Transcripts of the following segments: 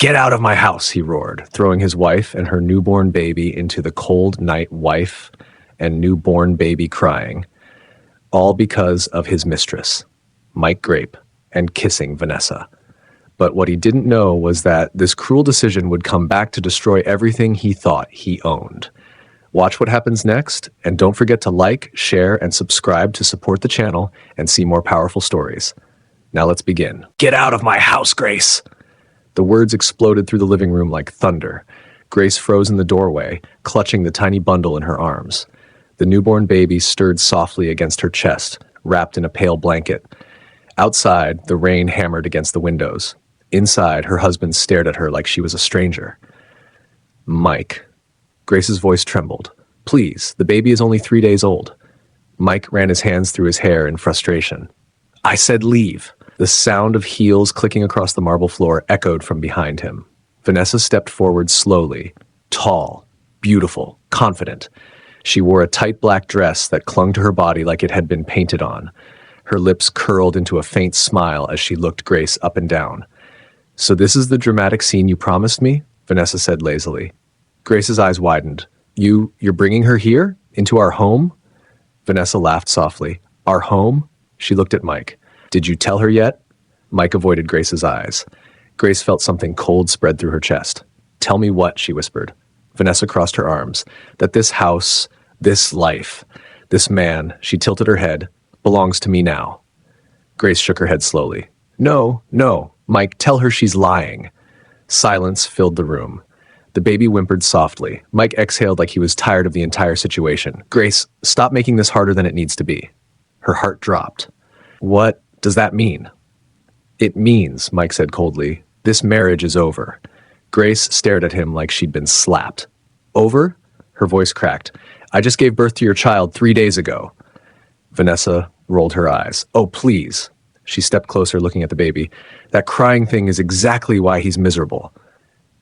"Get out of my house," he roared, throwing his wife and her newborn baby into the cold night, wife and newborn baby crying, all because of his mistress, Mike Grape, and kissing Vanessa. But what he didn't know was that this cruel decision would come back to destroy everything he thought he owned. Watch what happens next, and don't forget to like, share, and subscribe to support the channel and see more powerful stories. Now let's begin. "Get out of my house, Grace!" The words exploded through the living room like thunder. Grace froze in the doorway, clutching the tiny bundle in her arms. The newborn baby stirred softly against her chest, wrapped in a pale blanket. Outside, the rain hammered against the windows. Inside, her husband stared at her like she was a stranger. "Mike." Grace's voice trembled. "Please, the baby is only 3 days old." Mike ran his hands through his hair in frustration. "I said leave." The sound of heels clicking across the marble floor echoed from behind him. Vanessa stepped forward slowly, tall, beautiful, confident. She wore a tight black dress that clung to her body like it had been painted on. Her lips curled into a faint smile as she looked Grace up and down. "So this is the dramatic scene you promised me?" Vanessa said lazily. Grace's eyes widened. You're bringing her here? Into our home?" Vanessa laughed softly. "Our home?" She looked at Mike. "Did you tell her yet?" Mike avoided Grace's eyes. Grace felt something cold spread through her chest. "Tell me what?" she whispered. Vanessa crossed her arms. "That this house, this life, this man," she tilted her head, "belongs to me now." Grace shook her head slowly. No, Mike, tell her she's lying." Silence filled the room. The baby whimpered softly. Mike exhaled like he was tired of the entire situation. "Grace, stop making this harder than it needs to be." Her heart dropped. "What does that mean?" "It means," Mike said coldly, "this marriage is over." Grace stared at him like she'd been slapped. "Over?" Her voice cracked. "I just gave birth to your child 3 days ago." Vanessa rolled her eyes. "Oh, please." She stepped closer, looking at the baby. "That crying thing is exactly why he's miserable."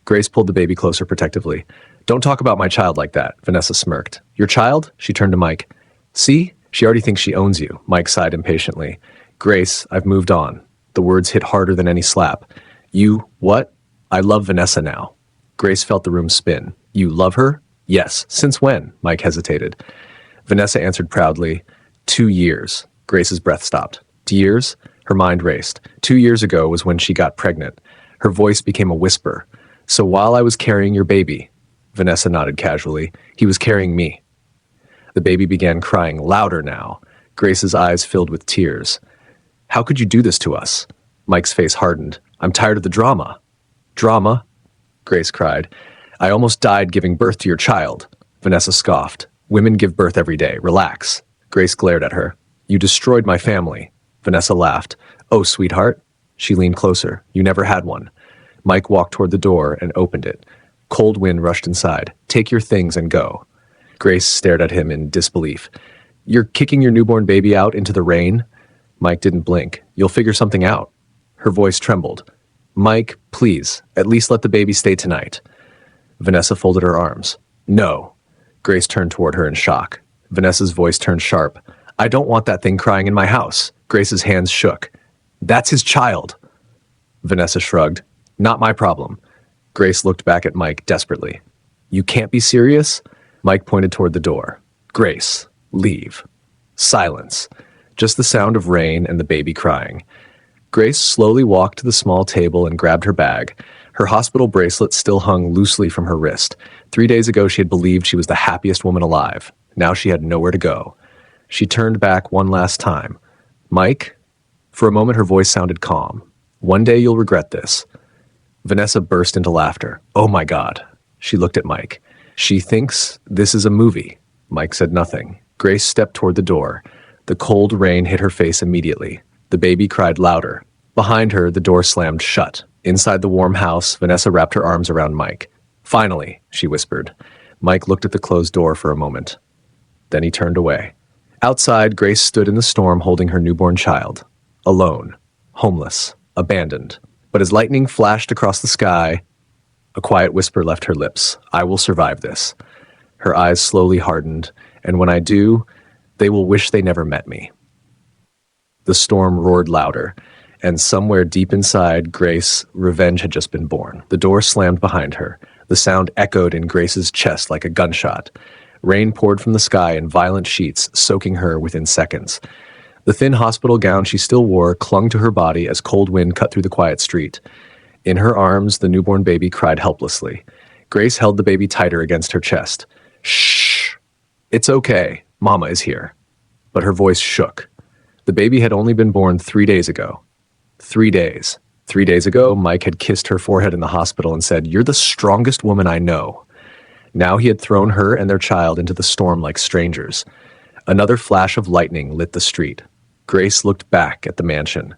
Grace pulled the baby closer protectively. "Don't talk about my child like that," Vanessa smirked. "Your child?" She turned to Mike. "See? She already thinks she owns you." Mike sighed impatiently. "Grace, I've moved on." The words hit harder than any slap. "You, what?" "I love Vanessa now." Grace felt the room spin. "You love her?" "Yes." "Since when?" Mike hesitated. Vanessa answered proudly. 2 years. Grace's breath stopped. 2 years? Her mind raced. 2 years ago was when she got pregnant. Her voice became a whisper. "So while I was carrying your baby," Vanessa nodded casually, "he was carrying me." The baby began crying louder now. Grace's eyes filled with tears. "How could you do this to us?" Mike's face hardened. "I'm tired of the drama." "Drama?" Grace cried. "I almost died giving birth to your child." Vanessa scoffed. "Women give birth every day. Relax." Grace glared at her. "You destroyed my family." Vanessa laughed. "Oh, sweetheart." She leaned closer. "You never had one." Mike walked toward the door and opened it. Cold wind rushed inside. "Take your things and go." Grace stared at him in disbelief. "You're kicking your newborn baby out into the rain?" Mike didn't blink. "You'll figure something out." Her voice trembled. "Mike, please, at least let the baby stay tonight." Vanessa folded her arms. "No." Grace turned toward her in shock. Vanessa's voice turned sharp. "I don't want that thing crying in my house." Grace's hands shook. "That's his child." Vanessa shrugged. "Not my problem." Grace looked back at Mike desperately. "You can't be serious?" Mike pointed toward the door. "Grace, leave." Silence. Just the sound of rain and the baby crying. Grace slowly walked to the small table and grabbed her bag. Her hospital bracelet still hung loosely from her wrist. 3 days ago she had believed she was the happiest woman alive. Now she had nowhere to go. She turned back one last time. "Mike?" For a moment her voice sounded calm. "One day you'll regret this." Vanessa burst into laughter. "Oh my God." She looked at Mike. "She thinks this is a movie." Mike said nothing. Grace stepped toward the door. The cold rain hit her face immediately. The baby cried louder. Behind her, the door slammed shut. Inside the warm house, Vanessa wrapped her arms around Mike. "Finally," she whispered. Mike looked at the closed door for a moment. Then he turned away. Outside, Grace stood in the storm holding her newborn child. Alone. Homeless. Abandoned. But as lightning flashed across the sky, a quiet whisper left her lips. "I will survive this." Her eyes slowly hardened, and when I do, they will wish they never met me. The storm roared louder. And somewhere deep inside Grace, revenge had just been born. The door slammed behind her. The sound echoed in Grace's chest like a gunshot. Rain poured from the sky in violent sheets, soaking her within seconds. The thin hospital gown she still wore clung to her body as cold wind cut through the quiet street. In her arms, the newborn baby cried helplessly. Grace held the baby tighter against her chest. Shh! It's okay. Mama is here. But her voice shook. The baby had only been born 3 days ago. 3 days. 3 days ago, Mike had kissed her forehead in the hospital and said, "You're the strongest woman I know." Now he had thrown her and their child into the storm like strangers. Another flash of lightning lit the street. Grace looked back at the mansion.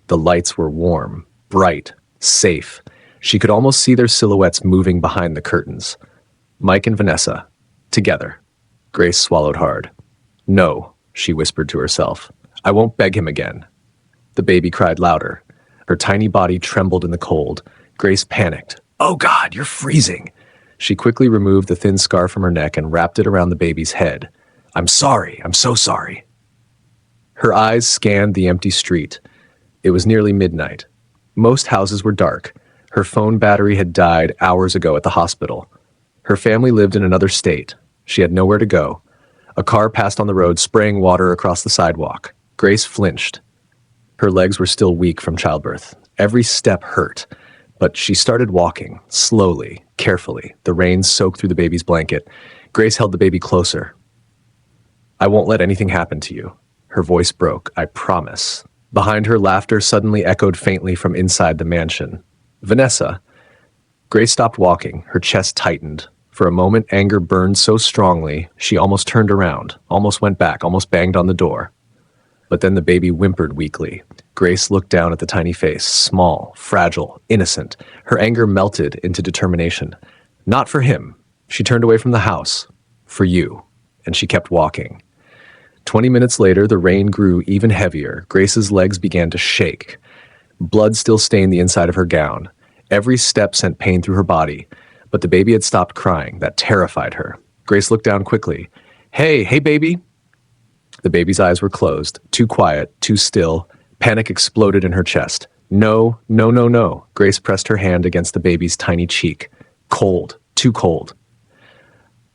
The lights were warm, bright, safe. She could almost see their silhouettes moving behind the curtains. Mike and Vanessa, together. Grace swallowed hard. "No," she whispered to herself. "I won't beg him again." The baby cried louder. Her tiny body trembled in the cold. Grace panicked. "Oh God, you're freezing." She quickly removed the thin scarf from her neck and wrapped it around the baby's head. "I'm sorry. I'm so sorry." Her eyes scanned the empty street. It was nearly midnight. Most houses were dark. Her phone battery had died hours ago at the hospital. Her family lived in another state. She had nowhere to go. A car passed on the road, spraying water across the sidewalk. Grace flinched. Her legs were still weak from childbirth. Every step hurt, but she started walking, slowly, carefully. The rain soaked through the baby's blanket. Grace held the baby closer. "I won't let anything happen to you." Her voice broke. "I promise." Behind her, laughter suddenly echoed faintly from inside the mansion. "Vanessa." Grace stopped walking. Her chest tightened. For a moment, anger burned so strongly, she almost turned around, almost went back, almost banged on the door. But then the baby whimpered weakly. Grace looked down at the tiny face, small, fragile, innocent. Her anger melted into determination. Not for him. She turned away from the house. For you. And she kept walking. 20 minutes later, the rain grew even heavier. Grace's legs began to shake. Blood still stained the inside of her gown. Every step sent pain through her body. But the baby had stopped crying. That terrified her. Grace looked down quickly. Hey, baby." The baby's eyes were closed, too quiet, too still. Panic exploded in her chest. No, no, no, no. Grace pressed her hand against the baby's tiny cheek. Cold, too cold.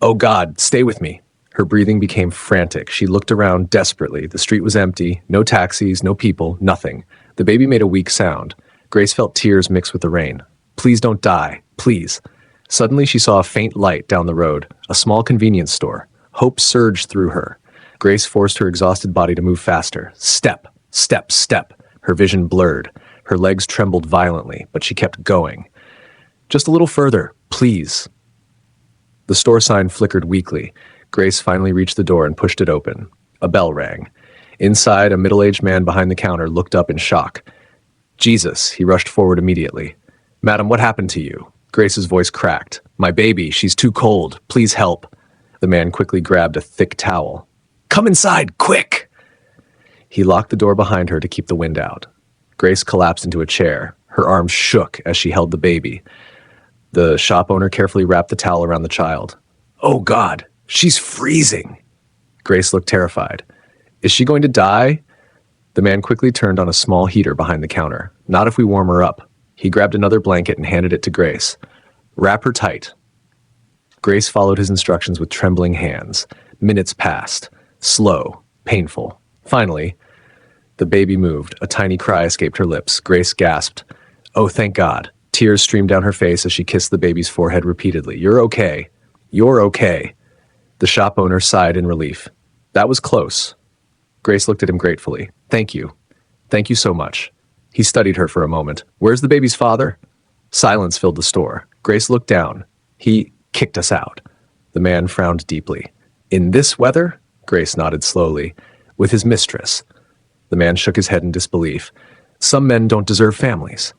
"Oh God, stay with me." Her breathing became frantic. She looked around desperately. The street was empty. No taxis, no people, nothing. The baby made a weak sound. Grace felt tears mix with the rain. "Please don't die. Please." Suddenly she saw a faint light down the road. A small convenience store. Hope surged through her. Grace forced her exhausted body to move faster. Step, step, step. Her vision blurred. Her legs trembled violently, but she kept going. "Just a little further, please." The store sign flickered weakly. Grace finally reached the door and pushed it open. A bell rang. Inside, a middle-aged man behind the counter looked up in shock. "Jesus," he rushed forward immediately. "Madam, what happened to you?" Grace's voice cracked. "My baby, she's too cold. Please help." The man quickly grabbed a thick towel. "Come inside, quick!" He locked the door behind her to keep the wind out. Grace collapsed into a chair. Her arms shook as she held the baby. The shop owner carefully wrapped the towel around the child. "Oh God, she's freezing!" Grace looked terrified. "Is she going to die?" The man quickly turned on a small heater behind the counter. "Not if we warm her up." He grabbed another blanket and handed it to Grace. "Wrap her tight." Grace followed his instructions with trembling hands. Minutes passed. Slow, painful. Finally, the baby moved. A tiny cry escaped her lips. Grace gasped. "Oh, thank God." Tears streamed down her face as she kissed the baby's forehead repeatedly. "You're okay. You're okay." The shop owner sighed in relief. "That was close." Grace looked at him gratefully. "Thank you. Thank you so much." He studied her for a moment. "Where's the baby's father?" Silence filled the store. Grace looked down. "He kicked us out." The man frowned deeply. "In this weather?" Grace nodded slowly. "With his mistress." The man shook his head in disbelief. "Some men don't deserve families."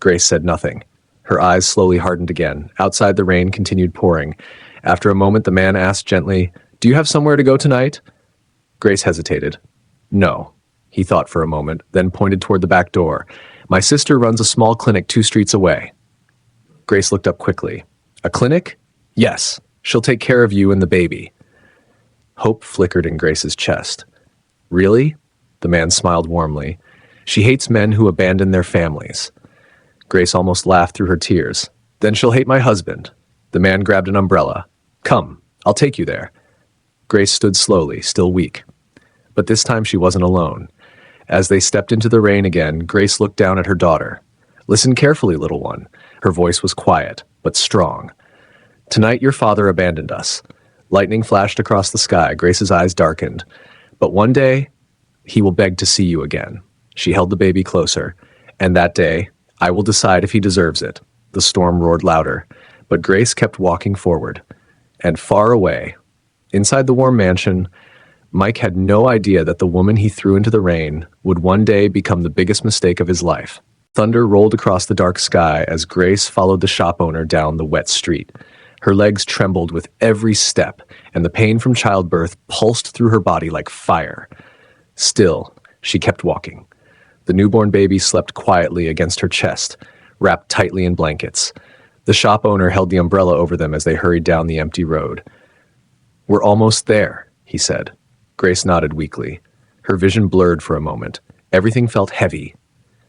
Grace said nothing. Her eyes slowly hardened again. Outside, the rain continued pouring. After a moment, the man asked gently, "Do you have somewhere to go tonight?" Grace hesitated. "No." He thought for a moment, then pointed toward the back door. "My sister runs a small clinic 2 streets away." Grace looked up quickly. "A clinic?" "Yes. She'll take care of you and the baby." Hope flickered in Grace's chest. "Really?" The man smiled warmly. She hates men who abandon their families. Grace almost laughed through her tears. Then she'll hate my husband. The man grabbed an umbrella. Come, I'll take you there. Grace stood slowly, still weak. But this time she wasn't alone. As they stepped into the rain again, Grace looked down at her daughter. Listen carefully, little one. Her voice was quiet, but strong. Tonight your father abandoned us. Lightning flashed across the sky. Grace's eyes darkened. But one day, he will beg to see you again. She held the baby closer. And that day, I will decide if he deserves it. The storm roared louder, but Grace kept walking forward. And far away, inside the warm mansion, Mike had no idea that the woman he threw into the rain would one day become the biggest mistake of his life. Thunder rolled across the dark sky as Grace followed the shop owner down the wet street. Her legs trembled with every step, and the pain from childbirth pulsed through her body like fire. Still, she kept walking. The newborn baby slept quietly against her chest, wrapped tightly in blankets. The shop owner held the umbrella over them as they hurried down the empty road. We're almost there, he said. Grace nodded weakly. Her vision blurred for a moment. Everything felt heavy.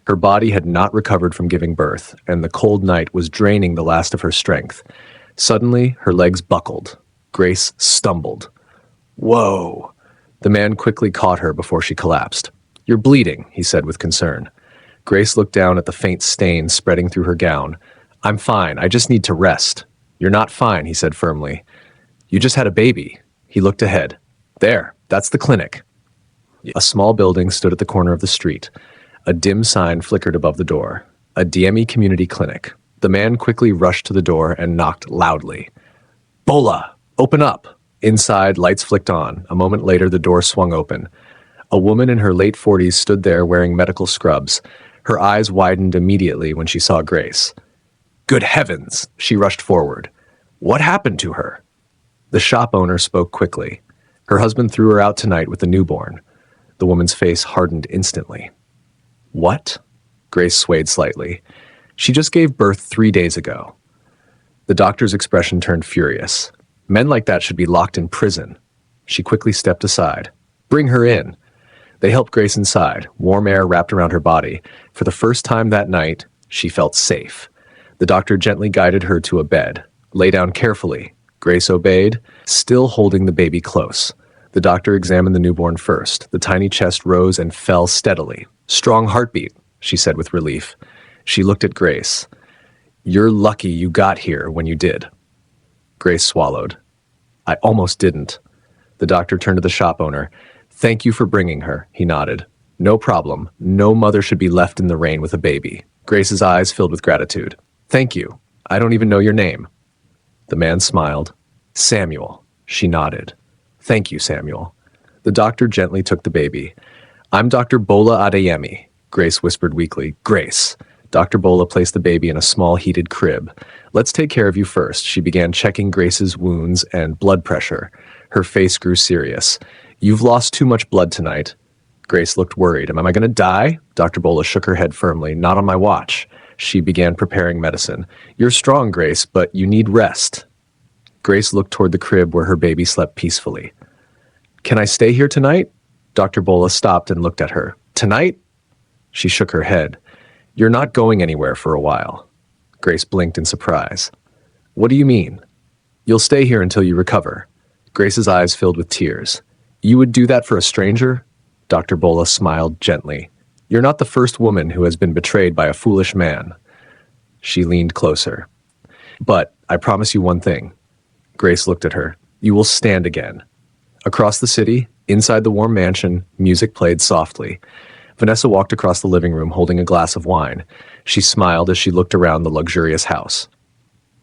Her body had not recovered from giving birth, and the cold night was draining the last of her strength. Suddenly, her legs buckled. Grace stumbled. Whoa! The man quickly caught her before she collapsed. You're bleeding, he said with concern. Grace looked down at the faint stain spreading through her gown. I'm fine, I just need to rest. You're not fine, he said firmly. You just had a baby. He looked ahead. There, that's the clinic. A small building stood at the corner of the street. A dim sign flickered above the door. A DME community clinic. The man quickly rushed to the door and knocked loudly. Bola, open up! Inside, lights flicked on. A moment later, the door swung open. A woman in her late 40s stood there wearing medical scrubs. Her eyes widened immediately when she saw Grace. Good heavens! She rushed forward. What happened to her? The shop owner spoke quickly. Her husband threw her out tonight with the newborn. The woman's face hardened instantly. What? Grace swayed slightly. She just gave birth 3 days ago. The doctor's expression turned furious. Men like that should be locked in prison. She quickly stepped aside. Bring her in. They helped Grace inside. Warm air wrapped around her body. For the first time that night, she felt safe. The doctor gently guided her to a bed. Lay down carefully. Grace obeyed, still holding the baby close. The doctor examined the newborn first. The tiny chest rose and fell steadily. Strong heartbeat, she said with relief. She looked at Grace. You're lucky you got here when you did. Grace swallowed. I almost didn't. The doctor turned to the shop owner. Thank you for bringing her, he nodded. No problem. No mother should be left in the rain with a baby. Grace's eyes filled with gratitude. Thank you. I don't even know your name. The man smiled. Samuel. She nodded. Thank you, Samuel. The doctor gently took the baby. I'm Dr. Bola Adeyemi, Grace whispered weakly. Grace. Dr. Bola placed the baby in a small heated crib. Let's take care of you first. She began checking Grace's wounds and blood pressure. Her face grew serious. You've lost too much blood tonight. Grace looked worried. Am I going to die? Dr. Bola shook her head firmly. Not on my watch. She began preparing medicine. You're strong, Grace, but you need rest. Grace looked toward the crib where her baby slept peacefully. Can I stay here tonight? Dr. Bola stopped and looked at her. Tonight? She shook her head. You're not going anywhere for a while. Grace blinked in surprise. What do you mean? You'll stay here until you recover. Grace's eyes filled with tears. You would do that for a stranger? Dr. Bola smiled gently. You're not the first woman who has been betrayed by a foolish man. She leaned closer. But I promise you one thing. Grace looked at her. You will stand again. Across the city, inside the warm mansion, music played softly. Vanessa walked across the living room holding a glass of wine. She smiled as she looked around the luxurious house.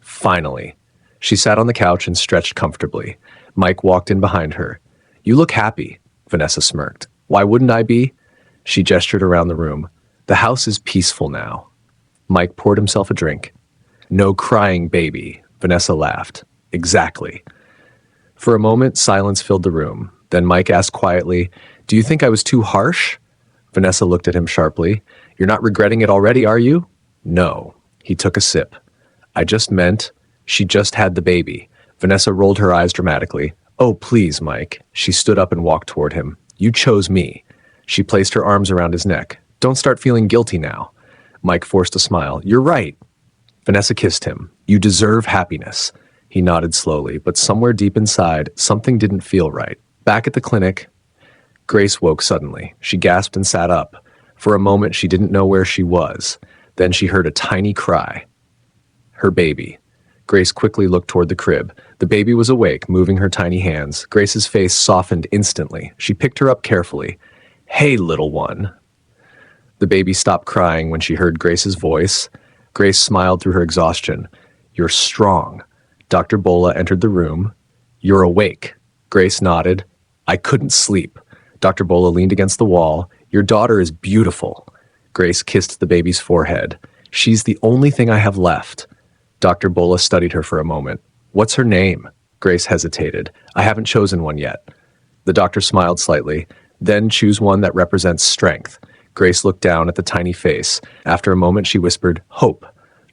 Finally. She sat on the couch and stretched comfortably. Mike walked in behind her. You look happy, Vanessa smirked. Why wouldn't I be? She gestured around the room. The house is peaceful now. Mike poured himself a drink. No crying baby, Vanessa laughed. Exactly. For a moment, silence filled the room. Then Mike asked quietly, Do you think I was too harsh? Vanessa looked at him sharply. You're not regretting it already, are you? No. He took a sip. I just meant she just had the baby. Vanessa rolled her eyes dramatically. Oh, please, Mike. She stood up and walked toward him. You chose me. She placed her arms around his neck. Don't start feeling guilty now. Mike forced a smile. You're right. Vanessa kissed him. You deserve happiness. He nodded slowly, but somewhere deep inside, something didn't feel right. Back at the clinic, Grace woke suddenly. She gasped and sat up. For a moment, she didn't know where she was. Then she heard a tiny cry. Her baby. Grace quickly looked toward the crib. The baby was awake, moving her tiny hands. Grace's face softened instantly. She picked her up carefully. Hey, little one. The baby stopped crying when she heard Grace's voice. Grace smiled through her exhaustion. You're strong. Dr. Bola entered the room. You're awake. Grace nodded. I couldn't sleep. Dr. Bola leaned against the wall. Your daughter is beautiful. Grace kissed the baby's forehead. She's the only thing I have left. Dr. Bola studied her for a moment. What's her name? Grace hesitated. I haven't chosen one yet. The doctor smiled slightly. Then choose one that represents strength. Grace looked down at the tiny face. After a moment, she whispered, Hope.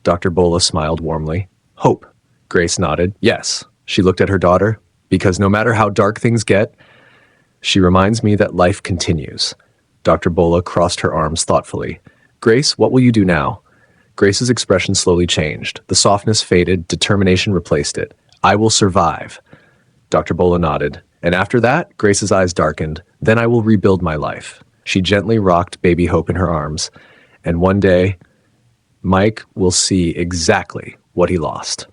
Dr. Bola smiled warmly. Hope. Grace nodded. Yes. She looked at her daughter. Because no matter how dark things get, she reminds me that life continues. Dr. Bola crossed her arms thoughtfully. Grace, what will you do now? Grace's expression slowly changed. The softness faded, determination replaced it. I will survive. Dr. Bola nodded. And after that, Grace's eyes darkened. Then I will rebuild my life. She gently rocked baby Hope in her arms. And one day, Mike will see exactly what he lost.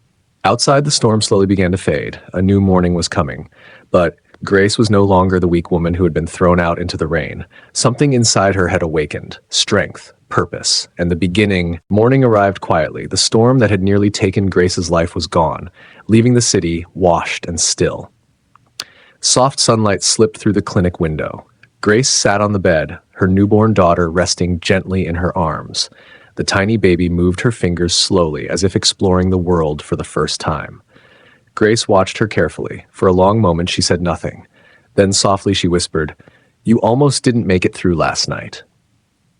Outside, the storm slowly began to fade. A new morning was coming. But Grace was no longer the weak woman who had been thrown out into the rain. Something inside her had awakened. Strength, purpose, and the beginning. Morning arrived quietly. The storm that had nearly taken Grace's life was gone, leaving the city washed and still. Soft sunlight slipped through the clinic window. Grace sat on the bed, her newborn daughter resting gently in her arms. The tiny baby moved her fingers slowly, as if exploring the world for the first time. Grace watched her carefully. For a long moment, she said nothing. Then softly she whispered, You almost didn't make it through last night.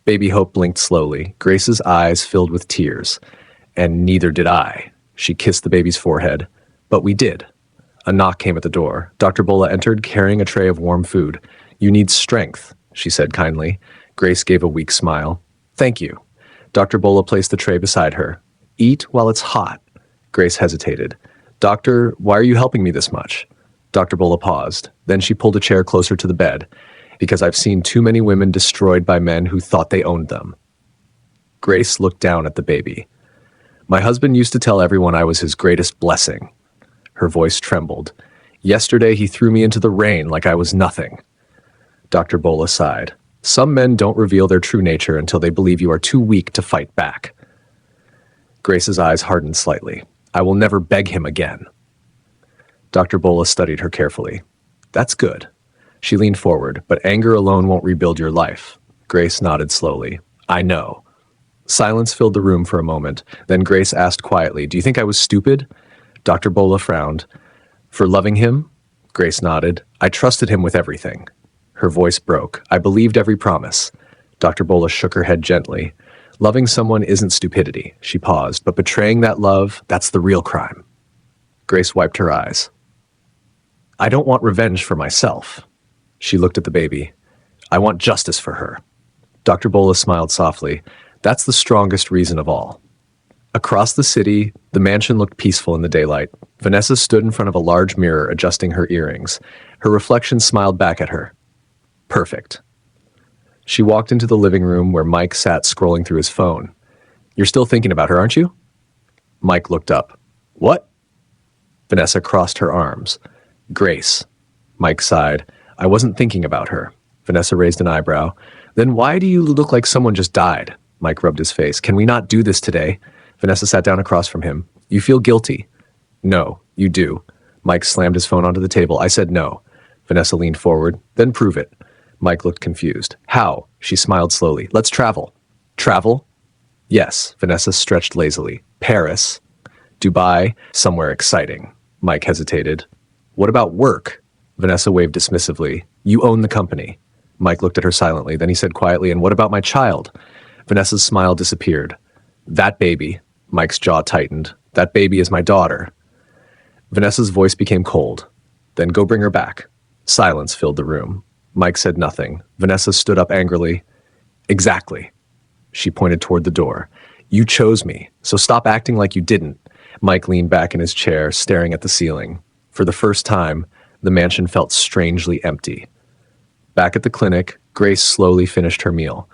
Baby Hope blinked slowly. Grace's eyes filled with tears. And neither did I. She kissed the baby's forehead. But we did. A knock came at the door. Dr. Bola entered, carrying a tray of warm food. You need strength, she said kindly. Grace gave a weak smile. Thank you. Dr. Bola placed the tray beside her. Eat while it's hot. Grace hesitated. Doctor, why are you helping me this much? Dr. Bola paused. Then she pulled a chair closer to the bed. Because I've seen too many women destroyed by men who thought they owned them. Grace looked down at the baby. My husband used to tell everyone I was his greatest blessing. Her voice trembled. Yesterday he threw me into the rain like I was nothing. Dr. Bola sighed. Some men don't reveal their true nature until they believe you are too weak to fight back. Grace's eyes hardened slightly. I will never beg him again. Dr. Bola studied her carefully. That's good. She leaned forward, but anger alone won't rebuild your life. Grace nodded slowly. I know. Silence filled the room for a moment. Then Grace asked quietly, Do you think I was stupid? Dr. Bola frowned. For loving him? Grace nodded. I trusted him with everything. Her voice broke. I believed every promise. Dr. Bola shook her head gently. Loving someone isn't stupidity. She paused, but betraying that love, that's the real crime. Grace wiped her eyes. I don't want revenge for myself. She looked at the baby. I want justice for her. Dr. Bola smiled softly. That's the strongest reason of all. Across the city, the mansion looked peaceful in the daylight. Vanessa stood in front of a large mirror, adjusting her earrings. Her reflection smiled back at her. Perfect. She walked into the living room where Mike sat scrolling through his phone. You're still thinking about her, aren't you? Mike looked up. What? Vanessa crossed her arms. Grace. Mike sighed. I wasn't thinking about her. Vanessa raised an eyebrow. Then why do you look like someone just died? Mike rubbed his face. Can we not do this today? Vanessa sat down across from him. You feel guilty. No, you do. Mike slammed his phone onto the table. I said no. Vanessa leaned forward. Then prove it. Mike looked confused. How? She smiled slowly. Let's travel. Travel? Yes. Vanessa stretched lazily. Paris. Dubai. Somewhere exciting. Mike hesitated. What about work? Vanessa waved dismissively. You own the company. Mike looked at her silently. Then he said quietly, and what about my child? Vanessa's smile disappeared. That baby. Mike's jaw tightened. That baby is my daughter. Vanessa's voice became cold. Then go bring her back. Silence filled the room. Mike said nothing. Vanessa stood up angrily. Exactly. She pointed toward the door. You chose me, so stop acting like you didn't. Mike leaned back in his chair, staring at the ceiling. For the first time, the mansion felt strangely empty. Back at the clinic, Grace slowly finished her meal.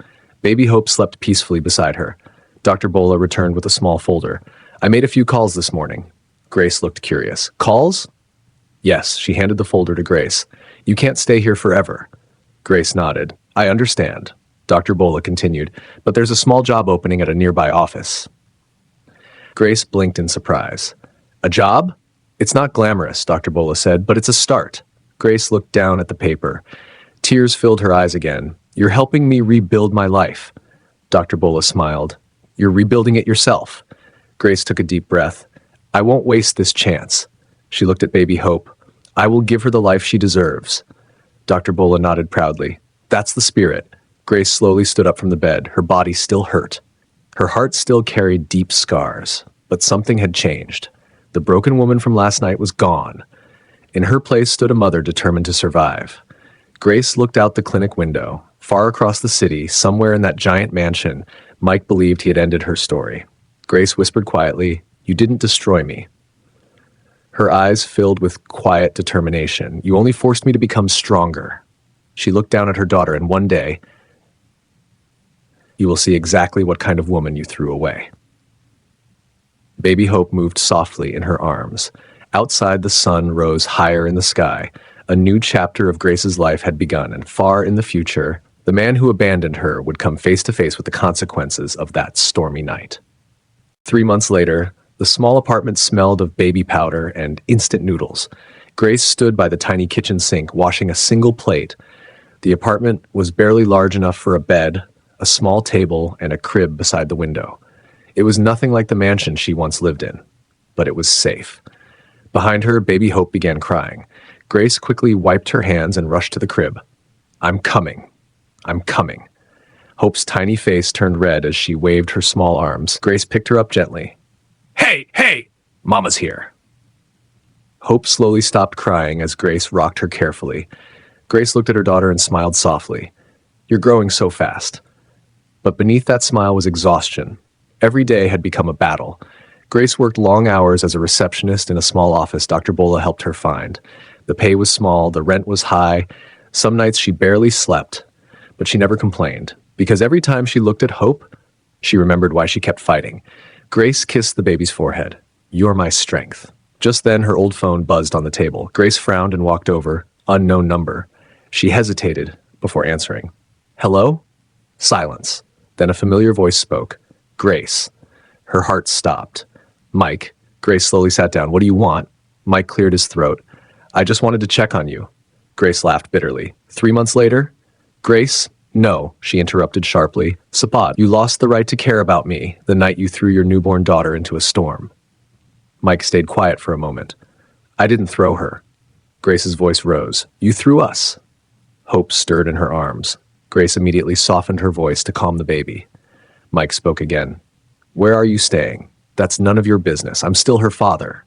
Baby Hope slept peacefully beside her. Dr. Bola returned with a small folder. I made a few calls this morning. Grace looked curious. Calls? Yes, she handed the folder to Grace. You can't stay here forever. Grace nodded. I understand. Dr. Bola continued, but there's a small job opening at a nearby office. Grace blinked in surprise. A job? It's not glamorous, Dr. Bola said, but it's a start. Grace looked down at the paper. Tears filled her eyes again. You're helping me rebuild my life. Dr. Bola smiled. You're rebuilding it yourself. Grace took a deep breath. I won't waste this chance. She looked at baby Hope. I will give her the life she deserves. Dr. Bola nodded proudly. That's the spirit. Grace slowly stood up from the bed. Her body still hurt. Her heart still carried deep scars, but something had changed. The broken woman from last night was gone. In her place stood a mother determined to survive. Grace looked out the clinic window. Far across the city, somewhere in that giant mansion, Mike believed he had ended her story. Grace whispered quietly, You didn't destroy me. Her eyes filled with quiet determination. You only forced me to become stronger. She looked down at her daughter, and one day, you will see exactly what kind of woman you threw away. Baby Hope moved softly in her arms. Outside, the sun rose higher in the sky. A new chapter of Grace's life had begun, and far in the future, the man who abandoned her would come face to face with the consequences of that stormy night. 3 months later, the small apartment smelled of baby powder and instant noodles. Grace stood by the tiny kitchen sink, washing a single plate. The apartment was barely large enough for a bed, a small table, and a crib beside the window. It was nothing like the mansion she once lived in, but it was safe. Behind her, baby Hope began crying. Grace quickly wiped her hands and rushed to the crib. I'm coming. I'm coming. Hope's tiny face turned red as she waved her small arms. Grace picked her up gently. Hey! Mama's here. Hope slowly stopped crying as Grace rocked her carefully. Grace looked at her daughter and smiled softly. You're growing so fast. But beneath that smile was exhaustion. Every day had become a battle. Grace worked long hours as a receptionist in a small office Dr. Bola helped her find. The pay was small, the rent was high. Some nights she barely slept, but she never complained, because every time she looked at Hope, she remembered why she kept fighting. Grace kissed the baby's forehead. You're my strength. Just then, her old phone buzzed on the table. Grace frowned and walked over. Unknown number. She hesitated before answering. Hello? Silence. Then a familiar voice spoke. Grace. Her heart stopped. Mike. Grace slowly sat down. What do you want? Mike cleared his throat. I just wanted to check on you. Grace laughed bitterly. 3 months later? Grace? No, she interrupted sharply. Sapad, you lost the right to care about me the night you threw your newborn daughter into a storm. Mike stayed quiet for a moment. I didn't throw her. Grace's voice rose. You threw us. Hope stirred in her arms. Grace immediately softened her voice to calm the baby. Mike spoke again. Where are you staying? That's none of your business. I'm still her father.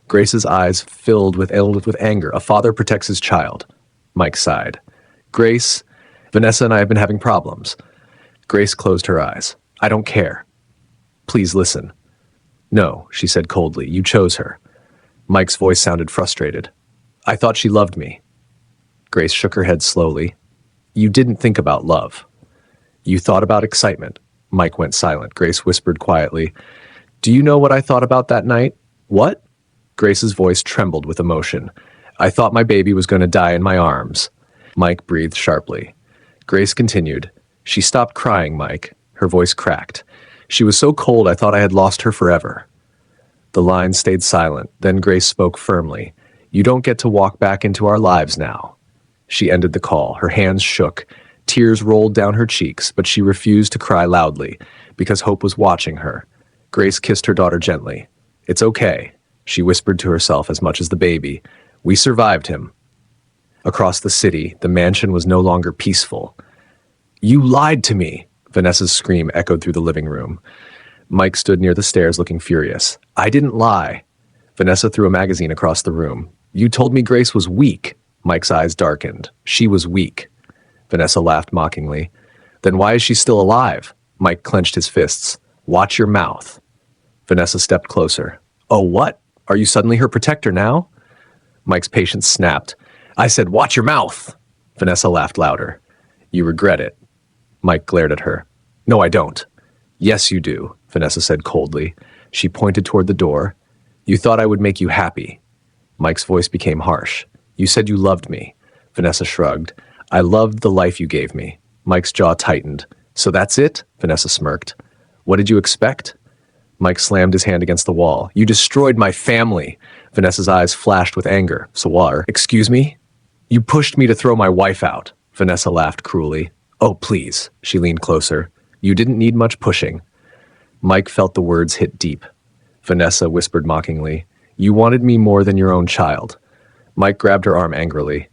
Grace's eyes filled with anger. A father protects his child. Mike sighed. Grace, Vanessa and I have been having problems. Grace closed her eyes. I don't care. Please listen. No, she said coldly. You chose her. Mike's voice sounded frustrated. I thought she loved me. Grace shook her head slowly. You didn't think about love. You thought about excitement. Mike went silent. Grace whispered quietly. Do you know what I thought about that night? What? Grace's voice trembled with emotion. I thought my baby was going to die in my arms. Mike breathed sharply. Grace continued. She stopped crying, Mike. Her voice cracked. She was so cold I thought I had lost her forever. The line stayed silent. Then Grace spoke firmly. You don't get to walk back into our lives now. She ended the call. Her hands shook. Tears rolled down her cheeks, but she refused to cry loudly because Hope was watching her. Grace kissed her daughter gently. It's okay, she whispered to herself as much as the baby. We survived him. Across the city, the mansion was no longer peaceful. You lied to me, Vanessa's scream echoed through the living room. Mike stood near the stairs looking furious. I didn't lie. Vanessa threw a magazine across the room. You told me Grace was weak. Mike's eyes darkened. She was weak. Vanessa laughed mockingly. Then why is she still alive? Mike clenched his fists. Watch your mouth. Vanessa stepped closer. Oh, what? Are you suddenly her protector now? Mike's patience snapped. I said, watch your mouth. Vanessa laughed louder. You regret it. Mike glared at her. No, I don't. Yes, you do, Vanessa said coldly. She pointed toward the door. You thought I would make you happy. Mike's voice became harsh. You said you loved me. Vanessa shrugged. I loved the life you gave me. Mike's jaw tightened. So that's it? Vanessa smirked. What did you expect? Mike slammed his hand against the wall. You destroyed my family. Vanessa's eyes flashed with anger. Sawar, excuse me? You pushed me to throw my wife out. Vanessa laughed cruelly. Oh, please. She leaned closer. You didn't need much pushing. Mike felt the words hit deep. Vanessa whispered mockingly. You wanted me more than your own child. Mike grabbed her arm angrily.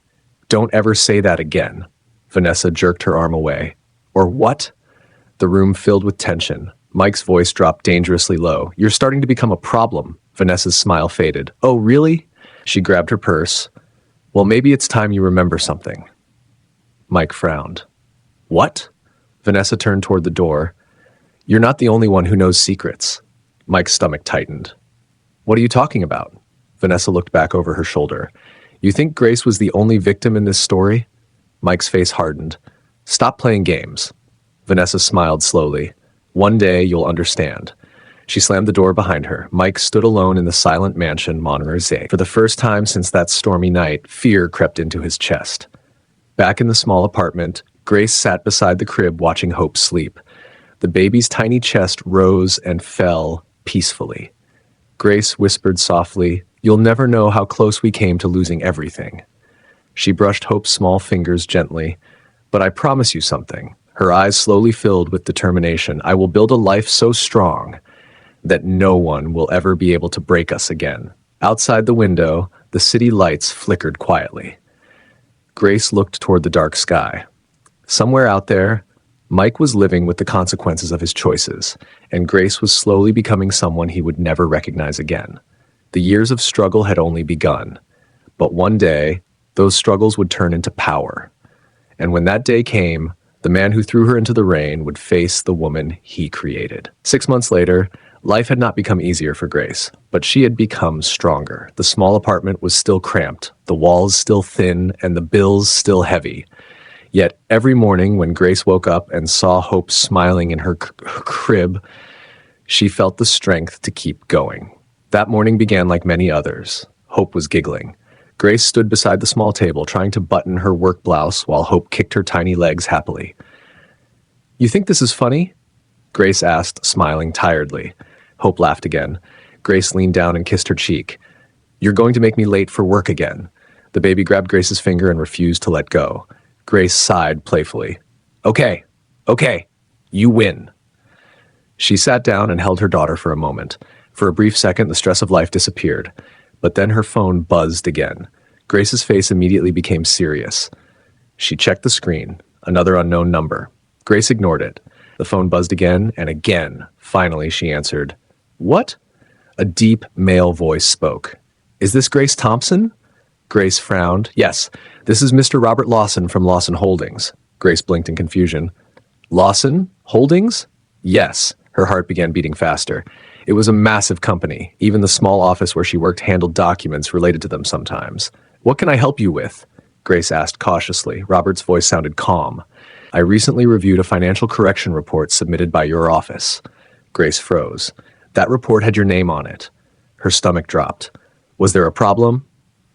Don't ever say that again. Vanessa jerked her arm away. Or what? The room filled with tension. Mike's voice dropped dangerously low. You're starting to become a problem. Vanessa's smile faded. Oh, really? She grabbed her purse. Well, maybe it's time you remember something. Mike frowned. What? Vanessa turned toward the door. You're not the only one who knows secrets. Mike's stomach tightened. What are you talking about? Vanessa looked back over her shoulder. You think Grace was the only victim in this story? Mike's face hardened. Stop playing games. Vanessa smiled slowly. One day you'll understand. She slammed the door behind her. Mike stood alone in the silent mansion Monterey. For the first time since that stormy night, fear crept into his chest. Back in the small apartment, Grace sat beside the crib watching Hope sleep. The baby's tiny chest rose and fell peacefully. Grace whispered softly, You'll never know how close we came to losing everything. She brushed Hope's small fingers gently. But I promise you something. Her eyes slowly filled with determination. I will build a life so strong that no one will ever be able to break us again. Outside the window, the city lights flickered quietly. Grace looked toward the dark sky. Somewhere out there, Mike was living with the consequences of his choices, and Grace was slowly becoming someone he would never recognize again. The years of struggle had only begun, but one day, those struggles would turn into power. And when that day came, the man who threw her into the rain would face the woman he created. 6 months later, life had not become easier for Grace, but she had become stronger. The small apartment was still cramped, the walls still thin, and the bills still heavy. Yet every morning when Grace woke up and saw Hope smiling in her crib, she felt the strength to keep going. That morning began like many others. Hope was giggling. Grace stood beside the small table, trying to button her work blouse while Hope kicked her tiny legs happily. You think this is funny? Grace asked, smiling tiredly. Hope laughed again. Grace leaned down and kissed her cheek. You're going to make me late for work again. The baby grabbed Grace's finger and refused to let go. Grace sighed playfully. Okay, you win. She sat down and held her daughter for a moment. For a brief second, the stress of life disappeared. But then her phone buzzed again. Grace's face immediately became serious. She checked the screen. Another unknown number. Grace ignored it. The phone buzzed again and again. Finally, she answered. What? A deep male voice spoke. Is this Grace Thompson? Grace frowned. Yes, this is Mr. Robert Lawson from Lawson Holdings. Grace blinked in confusion. Lawson? Holdings? Yes. Her heart began beating faster. It was a massive company. Even the small office where she worked handled documents related to them sometimes. What can I help you with? Grace asked cautiously. Robert's voice sounded calm. I recently reviewed a financial correction report submitted by your office. Grace froze. That report had your name on it. Her stomach dropped. Was there a problem?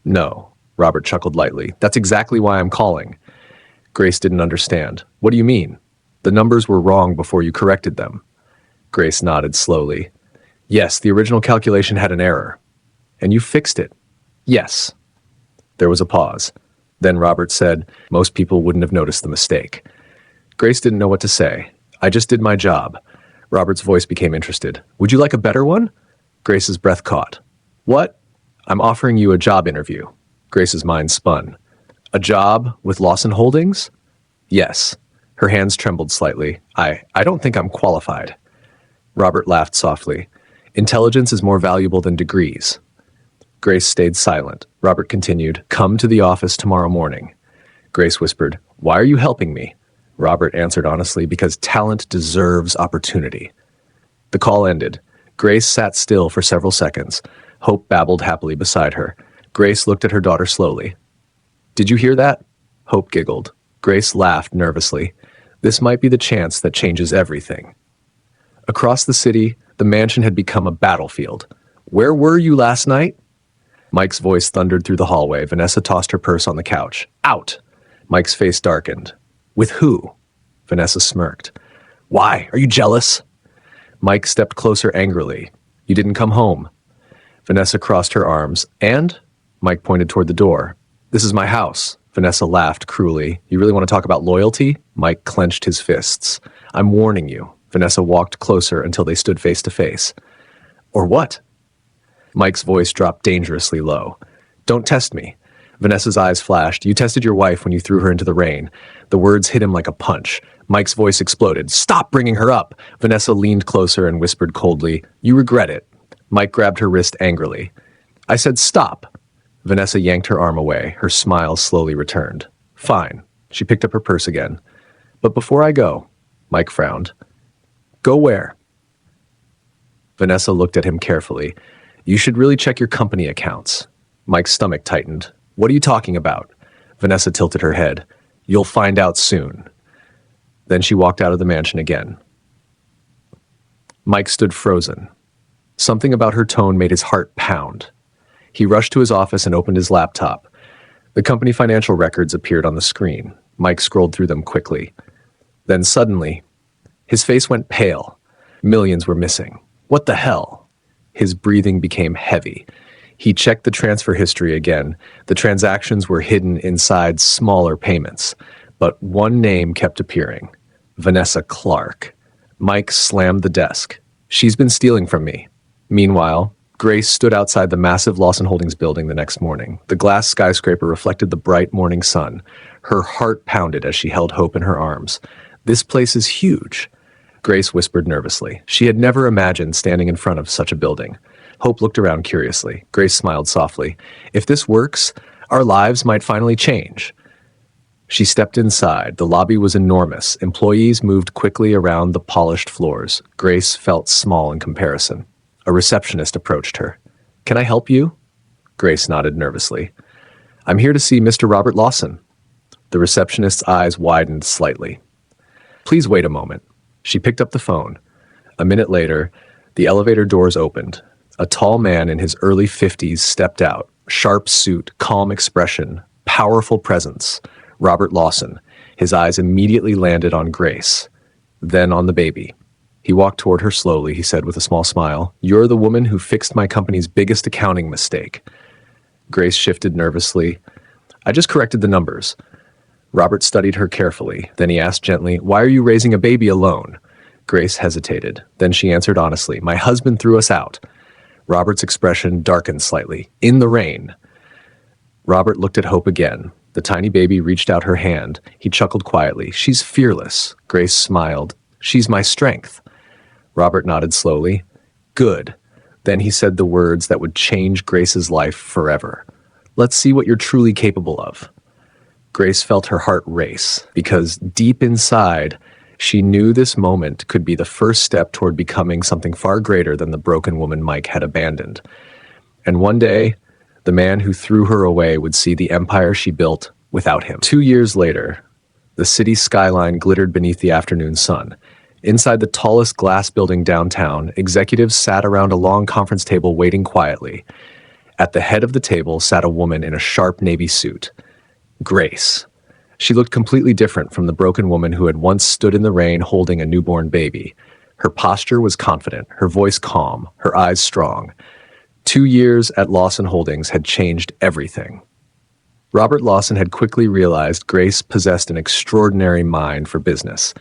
No. Robert chuckled lightly. That's exactly why I'm calling. Grace didn't understand. What do you mean? The numbers were wrong before you corrected them. Grace nodded slowly. Yes, the original calculation had an error. And you fixed it. Yes. There was a pause. Then Robert said, most people wouldn't have noticed the mistake. Grace didn't know what to say. I just did my job. Robert's voice became interested. Would you like a better one? Grace's breath caught. What? I'm offering you a job interview. Grace's mind spun. A job with Lawson Holdings? Yes. Her hands trembled slightly. I don't think I'm qualified. Robert laughed softly. Intelligence is more valuable than degrees. Grace stayed silent. Robert continued, come to the office tomorrow morning. Grace whispered, why are you helping me? Robert answered honestly, because talent deserves opportunity. The call ended. Grace sat still for several seconds. Hope babbled happily beside her. Grace looked at her daughter slowly. "Did you hear that?" Hope giggled. Grace laughed nervously. This might be the chance that changes everything. Across the city, the mansion had become a battlefield. "Where were you last night?" Mike's voice thundered through the hallway. Vanessa tossed her purse on the couch. "Out!" Mike's face darkened. "With who?" Vanessa smirked. "Why? Are you jealous?" Mike stepped closer angrily. "You didn't come home." Vanessa crossed her arms. "And?" Mike pointed toward the door. "This is my house." Vanessa laughed cruelly. "You really want to talk about loyalty?" Mike clenched his fists. "I'm warning you." Vanessa walked closer until they stood face to face. "Or what?" Mike's voice dropped dangerously low. "Don't test me." Vanessa's eyes flashed. "You tested your wife when you threw her into the rain." The words hit him like a punch. Mike's voice exploded. "Stop bringing her up!" Vanessa leaned closer and whispered coldly, "You regret it." Mike grabbed her wrist angrily. "I said stop." Vanessa yanked her arm away. Her smile slowly returned. "Fine." She picked up her purse again. "But before I go," Mike frowned. "Go where?" Vanessa looked at him carefully. "You should really check your company accounts." Mike's stomach tightened. "What are you talking about?" Vanessa tilted her head. "You'll find out soon." Then she walked out of the mansion again. Mike stood frozen. Something about her tone made his heart pound. He rushed to his office and opened his laptop. The company financial records appeared on the screen. Mike scrolled through them quickly. Then suddenly, his face went pale. Millions were missing. What the hell? His breathing became heavy. He checked the transfer history again. The transactions were hidden inside smaller payments. But one name kept appearing. Vanessa Clark. Mike slammed the desk. "She's been stealing from me." Meanwhile, Grace stood outside the massive Lawson Holdings building the next morning. The glass skyscraper reflected the bright morning sun. Her heart pounded as she held Hope in her arms. "This place is huge." Grace whispered nervously. She had never imagined standing in front of such a building. Hope looked around curiously. Grace smiled softly. "If this works, our lives might finally change." She stepped inside. The lobby was enormous. Employees moved quickly around the polished floors. Grace felt small in comparison. A receptionist approached her. "Can I help you?" Grace nodded nervously. "I'm here to see Mr. Robert Lawson." The receptionist's eyes widened slightly. "Please wait a moment." She picked up the phone. A minute later, the elevator doors opened. A tall man in his early 50s stepped out. Sharp suit, calm expression, powerful presence. Robert Lawson. His eyes immediately landed on Grace, then on the baby. He walked toward her slowly. He said with a small smile, "You're the woman who fixed my company's biggest accounting mistake." Grace shifted nervously. "I just corrected the numbers." Robert studied her carefully. Then he asked gently, "Why are you raising a baby alone?" Grace hesitated. Then she answered honestly, "My husband threw us out." Robert's expression darkened slightly. "In the rain." Robert looked at Hope again. The tiny baby reached out her hand. He chuckled quietly. "She's fearless." Grace smiled. "She's my strength." Robert nodded slowly. "Good." Then he said the words that would change Grace's life forever. "Let's see what you're truly capable of." Grace felt her heart race, because deep inside, she knew this moment could be the first step toward becoming something far greater than the broken woman Mike had abandoned. And one day, the man who threw her away would see the empire she built without him. 2 years later, the city's skyline glittered beneath the afternoon sun. Inside the tallest glass building downtown, executives sat around a long conference table waiting quietly. At the head of the table sat a woman in a sharp navy suit. Grace. She looked completely different from the broken woman who had once stood in the rain holding a newborn baby. Her posture was confident, her voice calm, her eyes strong. 2 years at Lawson Holdings had changed everything. Robert Lawson had quickly realized Grace possessed an extraordinary mind for business.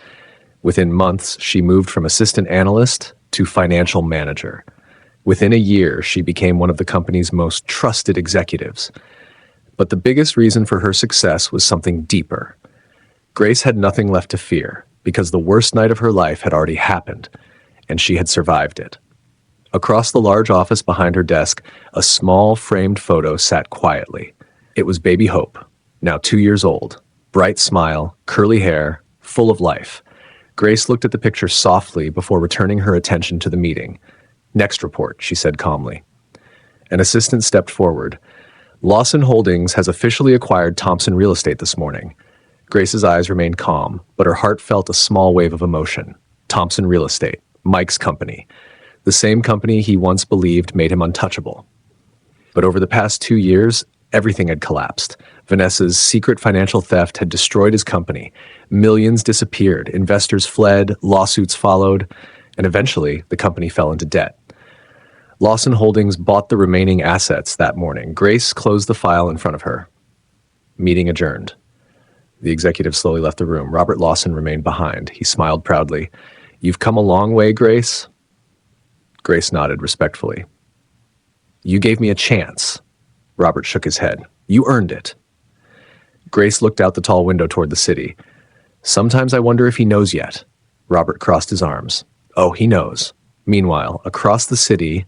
Within months, she moved from assistant analyst to financial manager. Within a year, she became one of the company's most trusted executives. But the biggest reason for her success was something deeper. Grace had nothing left to fear, because the worst night of her life had already happened, and she had survived it. Across the large office behind her desk, a small framed photo sat quietly. It was baby Hope, now 2 years old. Bright smile, curly hair, full of life. Grace looked at the picture softly before returning her attention to the meeting. "Next report," she said calmly. An assistant stepped forward. "Lawson Holdings has officially acquired Thompson Real Estate this morning." Grace's eyes remained calm, but her heart felt a small wave of emotion. Thompson Real Estate, Mike's company. The same company he once believed made him untouchable. But over the past 2 years, everything had collapsed. Vanessa's secret financial theft had destroyed his company. Millions disappeared, investors fled, lawsuits followed, and eventually the company fell into debt. Lawson Holdings bought the remaining assets that morning. Grace closed the file in front of her. Meeting adjourned. The executive slowly left the room. Robert Lawson remained behind. He smiled proudly. "You've come a long way, Grace." Grace nodded respectfully. "You gave me a chance." Robert shook his head. "You earned it." Grace looked out the tall window toward the city. "Sometimes I wonder if he knows yet." Robert crossed his arms. "Oh, he knows." Meanwhile, across the city,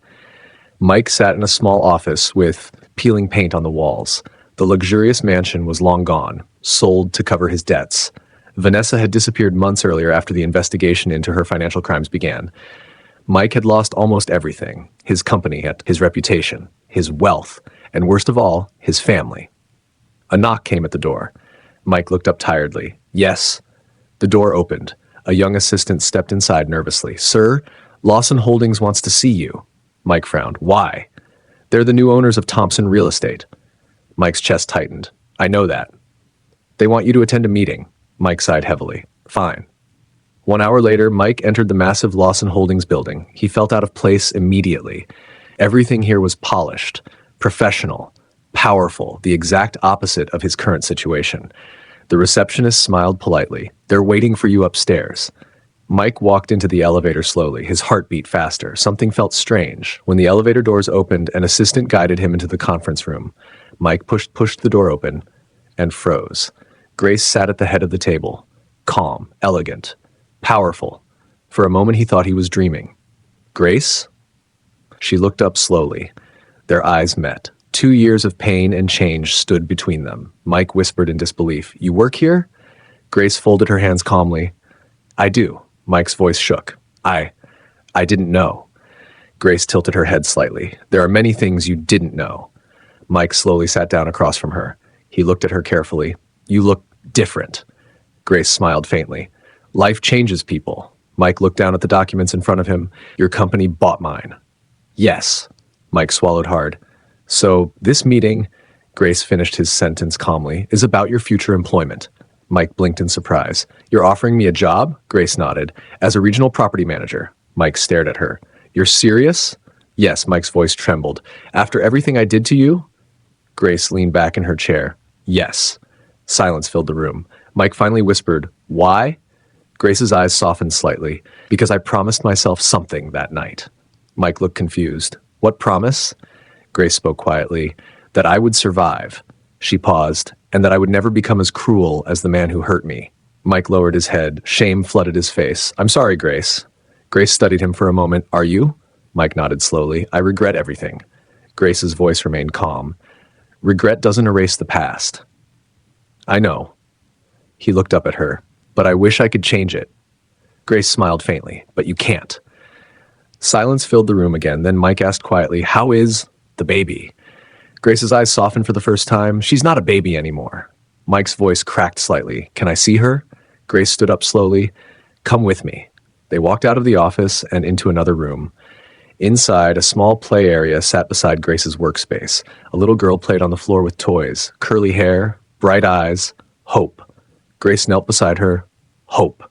Mike sat in a small office with peeling paint on the walls. The luxurious mansion was long gone, sold to cover his debts. Vanessa had disappeared months earlier after the investigation into her financial crimes began. Mike had lost almost everything: his company, his reputation, his wealth, and worst of all, his family. A knock came at the door. Mike looked up tiredly. "Yes." The door opened. A young assistant stepped inside nervously. "Sir, Lawson Holdings wants to see you." Mike frowned. "Why?" "They're the new owners of Thompson Real Estate." Mike's chest tightened. "I know that." "They want you to attend a meeting." Mike sighed heavily. "Fine." 1 hour later, Mike entered the massive Lawson Holdings building. He felt out of place immediately. Everything here was polished, professional, powerful, the exact opposite of his current situation. The receptionist smiled politely. "They're waiting for you upstairs." Mike walked into the elevator slowly, his heart beat faster. Something felt strange. When the elevator doors opened, an assistant guided him into the conference room. Mike pushed the door open and froze. Grace sat at the head of the table, calm, elegant, powerful. For a moment he thought he was dreaming. "Grace?" She looked up slowly. Their eyes met. 2 years of pain and change stood between them. Mike whispered in disbelief, "You work here?" Grace folded her hands calmly. "I do." Mike's voice shook. I didn't know." Grace tilted her head slightly. "There are many things you didn't know." Mike slowly sat down across from her. He looked at her carefully. "You look different." Grace smiled faintly. "Life changes people." Mike looked down at the documents in front of him. "Your company bought mine." "Yes." Mike swallowed hard. "So this meeting," Grace finished his sentence calmly, "is about your future employment." Mike blinked in surprise. "You're offering me a job?" Grace nodded. "As a regional property manager." Mike stared at her. "You're serious?" "Yes," Mike's voice trembled. "After everything I did to you?" Grace leaned back in her chair. "Yes." Silence filled the room. Mike finally whispered, "Why?" Grace's eyes softened slightly. "Because I promised myself something that night." Mike looked confused. "What promise?" Grace spoke quietly. "That I would survive." She paused. "And that I would never become as cruel as the man who hurt me." Mike lowered his head. Shame flooded his face. "I'm sorry, Grace." Grace studied him for a moment. "Are you?" Mike nodded slowly. "I regret everything." Grace's voice remained calm. "Regret doesn't erase the past." "I know." He looked up at her. "But I wish I could change it." Grace smiled faintly. "But you can't." Silence filled the room again. Then Mike asked quietly, "How is the baby?" Grace's eyes softened for the first time. "She's not a baby anymore." Mike's voice cracked slightly. "Can I see her?" Grace stood up slowly. "Come with me." They walked out of the office and into another room. Inside, a small play area sat beside Grace's workspace. A little girl played on the floor with toys, curly hair, bright eyes, hope. Grace knelt beside her. Hope.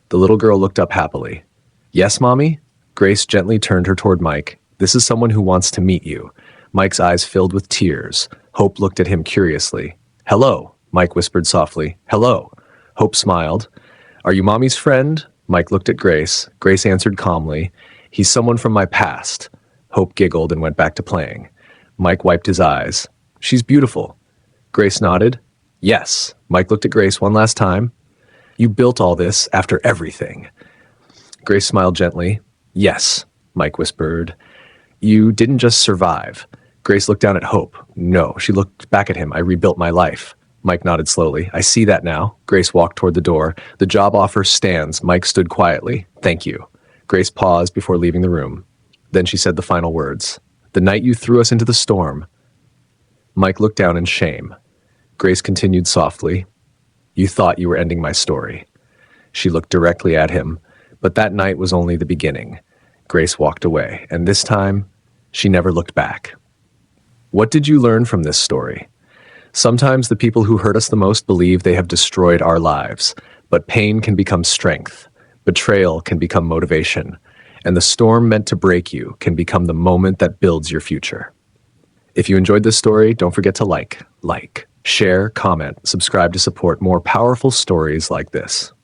The little girl looked up happily. "Yes, Mommy?" Grace gently turned her toward Mike. "This is someone who wants to meet you." Mike's eyes filled with tears. Hope looked at him curiously. "Hello," Mike whispered softly. "Hello." Hope smiled. "Are you Mommy's friend?" Mike looked at Grace. Grace answered calmly. "He's someone from my past." Hope giggled and went back to playing. Mike wiped his eyes. "She's beautiful." Grace nodded. "Yes." Mike looked at Grace one last time. "You built all this after everything." Grace smiled gently. "Yes," Mike whispered. "You didn't just survive." Grace looked down at Hope. "No." She looked back at him. "I rebuilt my life." Mike nodded slowly. I see that now. Grace walked toward the door. The job offer stands. Mike stood quietly. Thank you. Grace paused before leaving the room. Then she said the final words. The night you threw us into the storm. Mike looked down in shame. Grace continued softly. You thought you were ending my story. She looked directly at him, but that night was only the beginning. Grace walked away, and this time, she never looked back. What did you learn from this story? Sometimes the people who hurt us the most believe they have destroyed our lives, but pain can become strength. Betrayal can become motivation, and the storm meant to break you can become the moment that builds your future. If you enjoyed this story, don't forget to like, share, comment, subscribe to support more powerful stories like this.